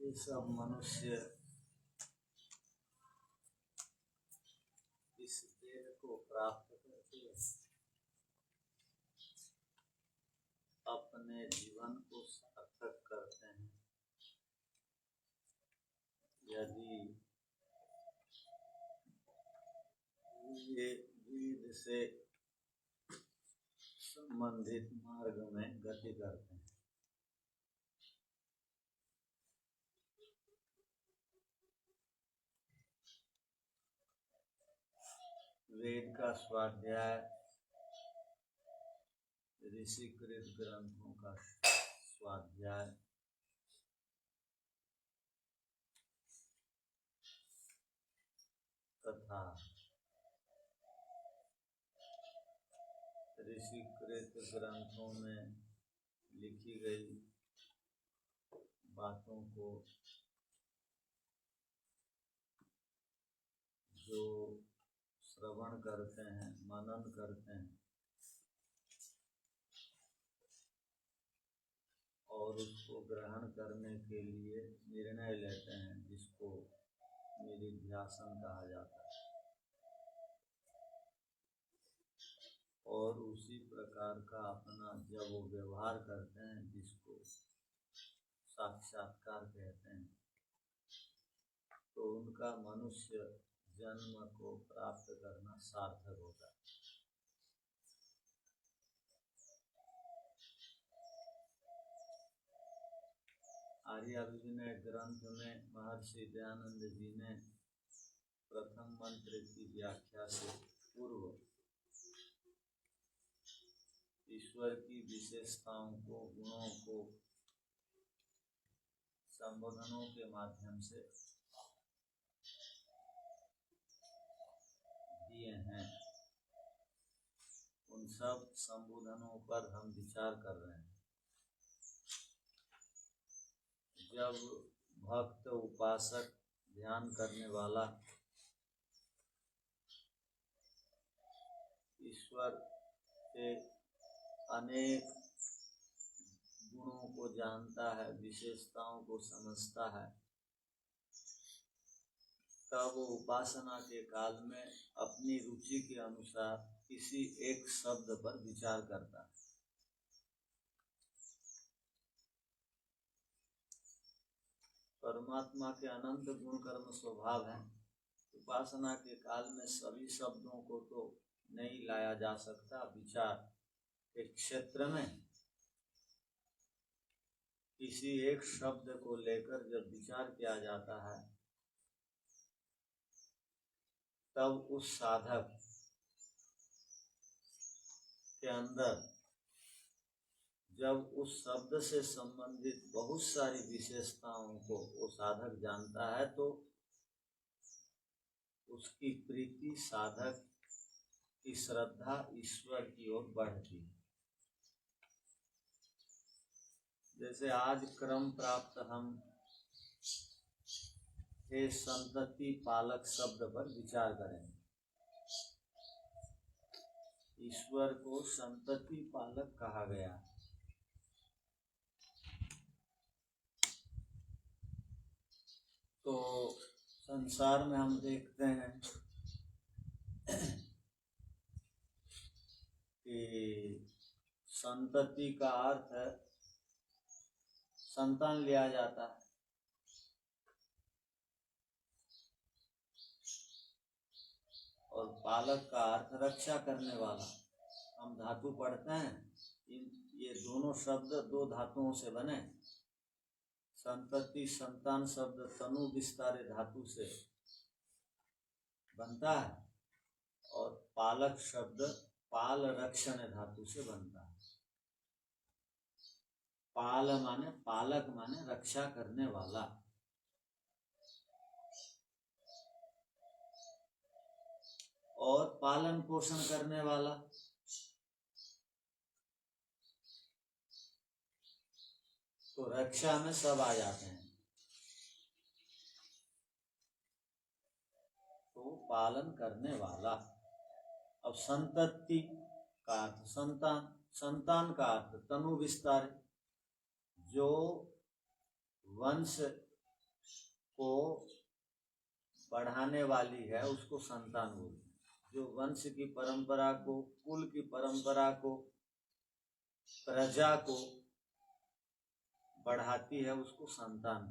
ये सब मनुष्य इस देह को प्राप्त करके अपने जीवन को सार्थक करते हैं। यदि ये वेद से संबंधित मार्ग में गति करते हैं। वेद का स्वाध्याय, ऋषिकृत ग्रंथों का स्वाध्याय, तथा ऋषिकृत ग्रंथों में लिखी गई बातों को जो श्रवण करते हैं, मनन करते हैं और उसको ग्रहण करने के लिए निर्णय लेते हैं, जिसको निधिध्यासन कहा जाता है। और उसी प्रकार का अपना जब वो व्यवहार करते हैं, जिसको साक्षात्कार कहते हैं, तो उनका मनुष्य जन्म को प्राप्त करना सार्थक होता है। आर्याभिनय ग्रंथ में महर्षि दयानंद जी ने प्रथम मंत्र की व्याख्या से पूर्व ईश्वर की विशेषताओं को, गुणों को संबोधनों के माध्यम से दिए हैं। उन सब संबोधनों पर हम विचार कर रहे हैं। जब भक्त, उपासक, ध्यान करने वाला ईश्वर के अनेक गुणों को जानता है, विशेषताओं को समझता है, तब वो उपासना के काल में अपनी रुचि के अनुसार किसी एक शब्द पर विचार करता है। परमात्मा के अनंत गुण कर्म स्वभाव है। उपासना के काल में सभी शब्दों को तो नहीं लाया जा सकता। विचार के क्षेत्र में किसी एक शब्द को लेकर जब विचार किया जाता है, तब उस साधक के अंदर जब उस शब्द से संबंधित बहुत सारी विशेषताओं को वो साधक जानता है, तो उसकी प्रीति, साधक की श्रद्धा ईश्वर की ओर बढ़ती है। जैसे आज क्रम प्राप्त हम हे संतति पालक शब्द पर विचार करेंगे। ईश्वर को संतति पालक कहा गया। तो संसार में हम देखते हैं कि संतति का अर्थ है संतान लिया जाता है। और पालक का अर्थ रक्षा करने वाला। हम धातु पढ़ते हैं, ये दोनों शब्द दो धातुओं से बने। संतति, संतान शब्द तनु विस्तारे धातु से बनता है और पालक शब्द पाल रक्षण धातु से बनता है। पाल माने पालक, माने रक्षा करने वाला। और पालन पोषण करने वाला। तो रक्षा में सब आ जाते हैं। तो पालन करने वाला। अब संतति का अर्थ संतान, संतान का अर्थ तनु विस्तार, जो वंश को बढ़ाने वाली है उसको संतान बोलते हैं। जो वंश की परंपरा को, कुल की परंपरा को, प्रजा को बढ़ाती है उसको संतान